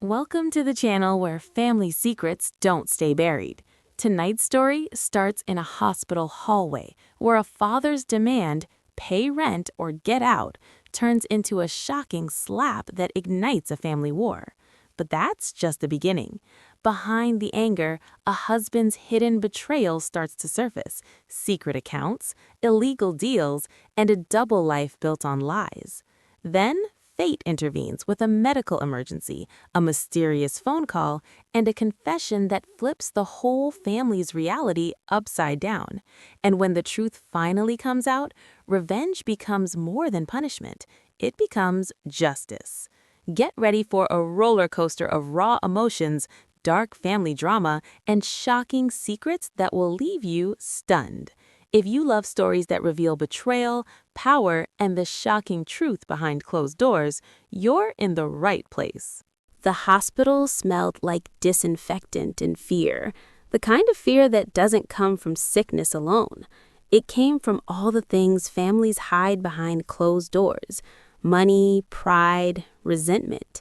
Welcome to the channel where family secrets don't stay buried. Tonight's story starts in a hospital hallway where a father's demand, pay rent or get out, turns into a shocking slap that ignites a family war. But that's just the beginning. Behind the anger, a husband's hidden betrayal starts to surface: secret accounts, illegal deals, and a double life built on lies. Then, fate intervenes with a medical emergency, a mysterious phone call, and a confession that flips the whole family's reality upside down. And when the truth finally comes out, revenge becomes more than punishment. It becomes justice. Get ready for a roller coaster of raw emotions, dark family drama, and shocking secrets that will leave you stunned. If you love stories that reveal betrayal, power, and the shocking truth behind closed doors, you're in the right place. The hospital smelled like disinfectant and fear, the kind of fear that doesn't come from sickness alone. It came from all the things families hide behind closed doors: money, pride, resentment.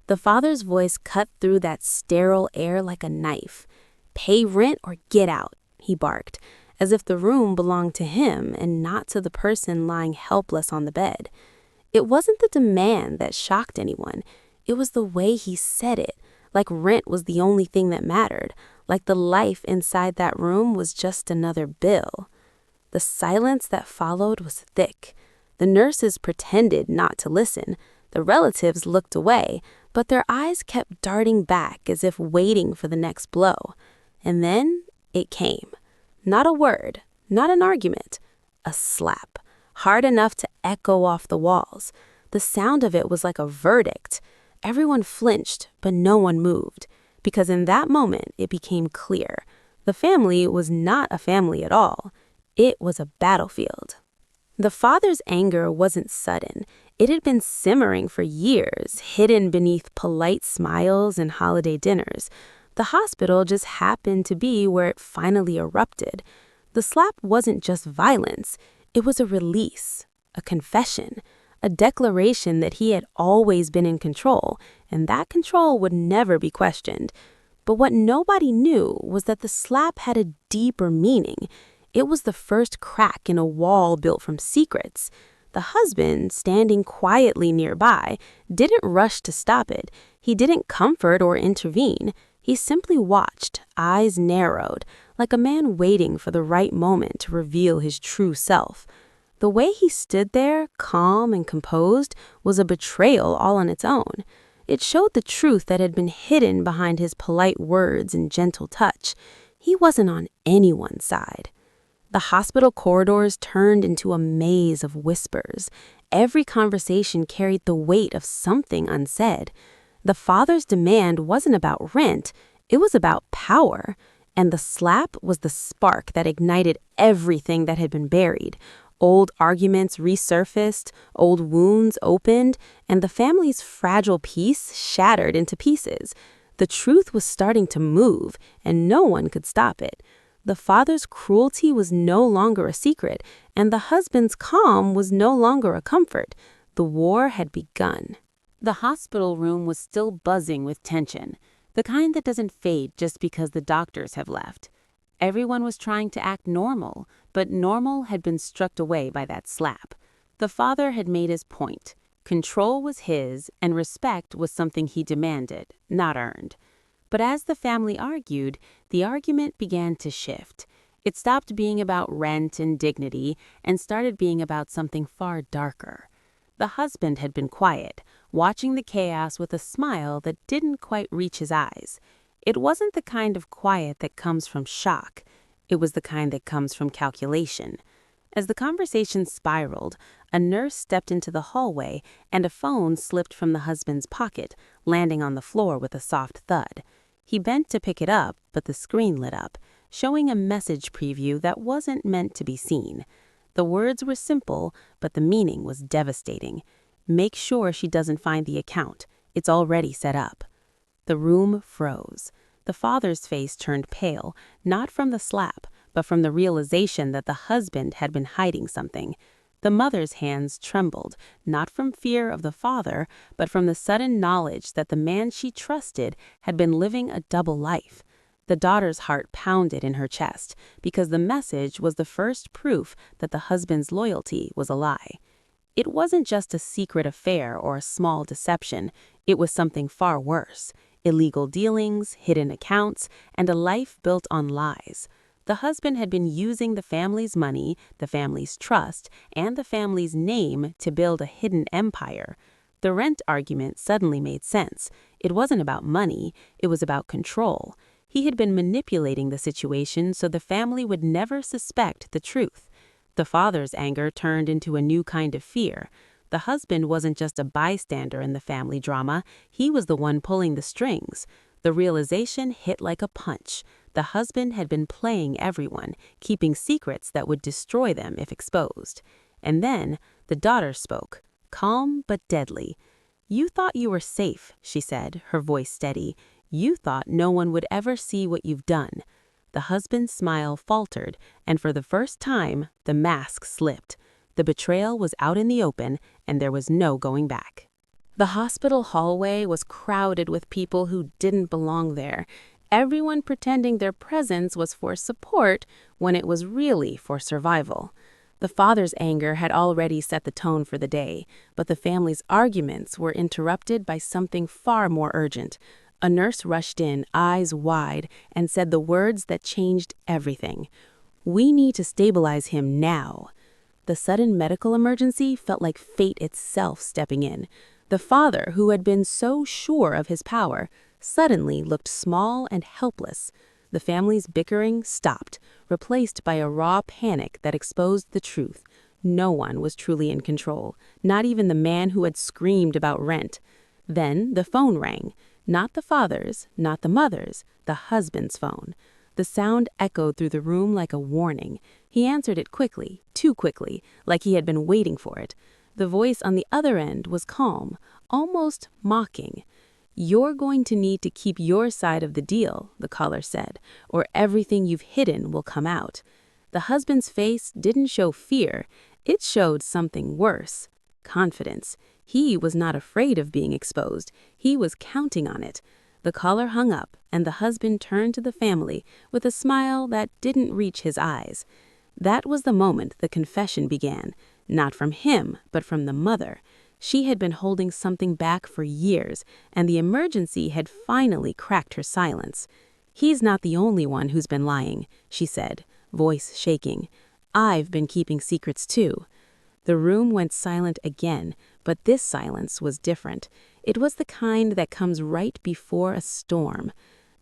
The father's voice cut through that sterile air like a knife. "Pay rent or get out," he barked, as if the room belonged to him and not to the person lying helpless on the bed. It wasn't the demand that shocked anyone. It was the way he said it, like rent was the only thing that mattered, like the life inside that room was just another bill. The silence that followed was thick. The nurses pretended not to listen. The relatives looked away, but their eyes kept darting back as if waiting for the next blow. And then it came. Not a word, not an argument, a slap, hard enough to echo off the walls. The sound of it was like a verdict. Everyone flinched, but no one moved, because in that moment it became clear. The family was not a family at all. It was a battlefield. The father's anger wasn't sudden. It had been simmering for years, hidden beneath polite smiles and holiday dinners. The hospital just happened to be where it finally erupted. The slap wasn't just violence. It was a release, a confession, a declaration that he had always been in control, and that control would never be questioned. But what nobody knew was that the slap had a deeper meaning. It was the first crack in a wall built from secrets. The husband, standing quietly nearby, didn't rush to stop it. He didn't comfort or intervene. He simply watched, eyes narrowed, like a man waiting for the right moment to reveal his true self. The way he stood there, calm and composed, was a betrayal all on its own. It showed the truth that had been hidden behind his polite words and gentle touch. He wasn't on anyone's side. The hospital corridors turned into a maze of whispers. Every conversation carried the weight of something unsaid. The father's demand wasn't about rent, it was about power. And the slap was the spark that ignited everything that had been buried. Old arguments resurfaced, old wounds opened, and the family's fragile peace shattered into pieces. The truth was starting to move, and no one could stop it. The father's cruelty was no longer a secret, and the husband's calm was no longer a comfort. The war had begun. The hospital room was still buzzing with tension, the kind that doesn't fade just because the doctors have left. Everyone was trying to act normal, but normal had been struck away by that slap. The father had made his point. Control was his, and respect was something he demanded, not earned. But as the family argued, the argument began to shift. It stopped being about rent and dignity and started being about something far darker. The husband had been quiet, watching the chaos with a smile that didn't quite reach his eyes. It wasn't the kind of quiet that comes from shock. It was the kind that comes from calculation. As the conversation spiraled, a nurse stepped into the hallway and a phone slipped from the husband's pocket, landing on the floor with a soft thud. He bent to pick it up, but the screen lit up, showing a message preview that wasn't meant to be seen. The words were simple, but the meaning was devastating. "Make sure she doesn't find the account. It's already set up." The room froze. The father's face turned pale, not from the slap, but from the realization that the husband had been hiding something. The mother's hands trembled, not from fear of the father, but from the sudden knowledge that the man she trusted had been living a double life. The daughter's heart pounded in her chest, because the message was the first proof that the husband's loyalty was a lie. It wasn't just a secret affair or a small deception, it was something far worse: illegal dealings, hidden accounts, and a life built on lies. The husband had been using the family's money, the family's trust, and the family's name to build a hidden empire. The rent argument suddenly made sense. It wasn't about money, it was about control. He had been manipulating the situation so the family would never suspect the truth. The father's anger turned into a new kind of fear. The husband wasn't just a bystander in the family drama, he was the one pulling the strings. The realization hit like a punch. The husband had been playing everyone, keeping secrets that would destroy them if exposed. And then the daughter spoke, calm but deadly. "You thought you were safe," she said, her voice steady. "You thought no one would ever see what you've done." The husband's smile faltered, and for the first time, the mask slipped. The betrayal was out in the open, and there was no going back. The hospital hallway was crowded with people who didn't belong there, everyone pretending their presence was for support when it was really for survival. The father's anger had already set the tone for the day, but the family's arguments were interrupted by something far more urgent. A nurse rushed in, eyes wide, and said the words that changed everything. "We need to stabilize him now." The sudden medical emergency felt like fate itself stepping in. The father, who had been so sure of his power, suddenly looked small and helpless. The family's bickering stopped, replaced by a raw panic that exposed the truth. No one was truly in control, not even the man who had screamed about rent. Then the phone rang. Not the father's, not the mother's, the husband's phone. The sound echoed through the room like a warning. He answered it quickly, too quickly, like he had been waiting for it. The voice on the other end was calm, almost mocking. "You're going to need to keep your side of the deal," the caller said, "or everything you've hidden will come out." The husband's face didn't show fear. It showed something worse: confidence. He was not afraid of being exposed. He was counting on it. The caller hung up, and the husband turned to the family with a smile that didn't reach his eyes. That was the moment the confession began, not from him, but from the mother. She had been holding something back for years, and the emergency had finally cracked her silence. "He's not the only one who's been lying," she said, voice shaking. "I've been keeping secrets too." The room went silent again, but this silence was different. It was the kind that comes right before a storm.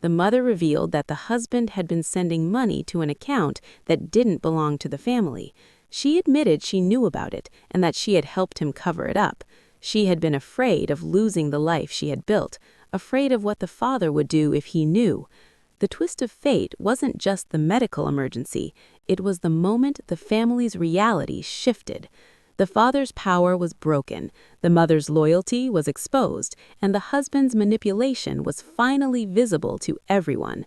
The mother revealed that the husband had been sending money to an account that didn't belong to the family. She admitted she knew about it and that she had helped him cover it up. She had been afraid of losing the life she had built, afraid of what the father would do if he knew. The twist of fate wasn't just the medical emergency, it was the moment the family's reality shifted. The father's power was broken, the mother's loyalty was exposed, and the husband's manipulation was finally visible to everyone.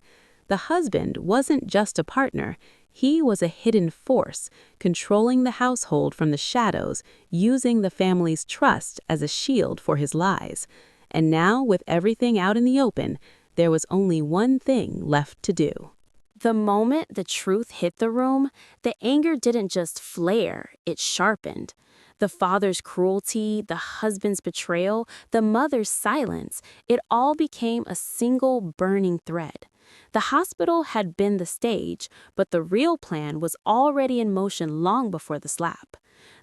The husband wasn't just a partner, he was a hidden force, controlling the household from the shadows, using the family's trust as a shield for his lies. And now, with everything out in the open, there was only one thing left to do. The moment the truth hit the room, the anger didn't just flare, it sharpened. The father's cruelty, the husband's betrayal, the mother's silence, it all became a single burning thread. The hospital had been the stage, but the real plan was already in motion long before the slap.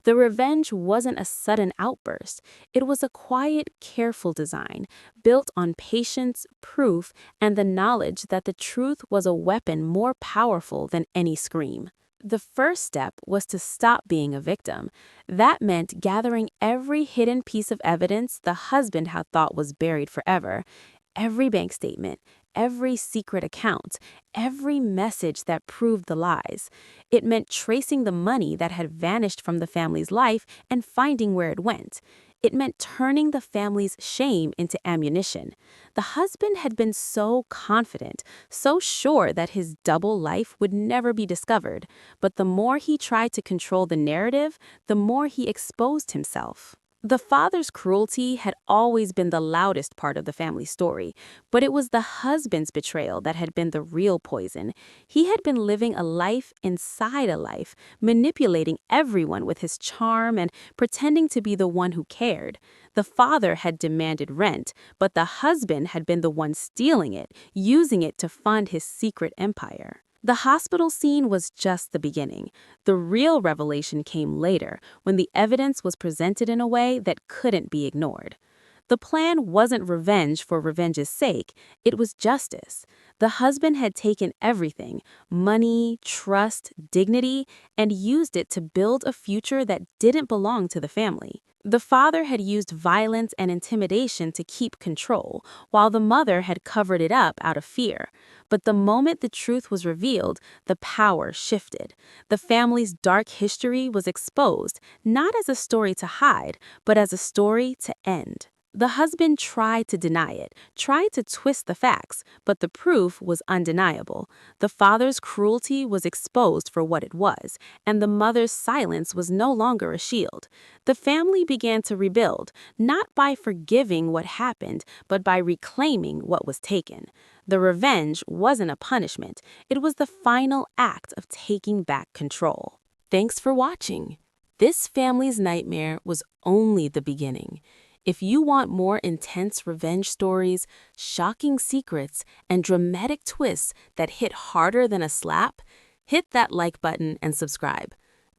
The revenge wasn't a sudden outburst. It was a quiet, careful design, built on patience, proof, and the knowledge that the truth was a weapon more powerful than any scream. The first step was to stop being a victim. That meant gathering every hidden piece of evidence the husband had thought was buried forever. Every bank statement, every secret account, every message that proved the lies. It meant tracing the money that had vanished from the family's life and finding where it went. It meant turning the family's shame into ammunition. The husband had been so confident, so sure that his double life would never be discovered, but the more he tried to control the narrative, the more he exposed himself. The father's cruelty had always been the loudest part of the family story, but it was the husband's betrayal that had been the real poison. He had been living a life inside a life, manipulating everyone with his charm and pretending to be the one who cared. The father had demanded rent, but the husband had been the one stealing it, using it to fund his secret empire. The hospital scene was just the beginning. The real revelation came later, when the evidence was presented in a way that couldn't be ignored. The plan wasn't revenge for revenge's sake, it was justice. The husband had taken everything, money, trust, dignity, and used it to build a future that didn't belong to the family. The father had used violence and intimidation to keep control, while the mother had covered it up out of fear. But the moment the truth was revealed, the power shifted. The family's dark history was exposed, not as a story to hide, but as a story to end. The husband tried to deny it, tried to twist the facts, but the proof was undeniable. The father's cruelty was exposed for what it was, and the mother's silence was no longer a shield. The family began to rebuild, not by forgiving what happened, but by reclaiming what was taken. The revenge wasn't a punishment, it was the final act of taking back control. Thanks for watching. This family's nightmare was only the beginning. If you want more intense revenge stories, shocking secrets, and dramatic twists that hit harder than a slap, hit that like button and subscribe.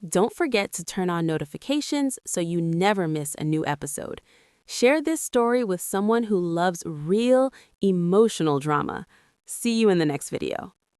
Don't forget to turn on notifications so you never miss a new episode. Share this story with someone who loves real, emotional drama. See you in the next video.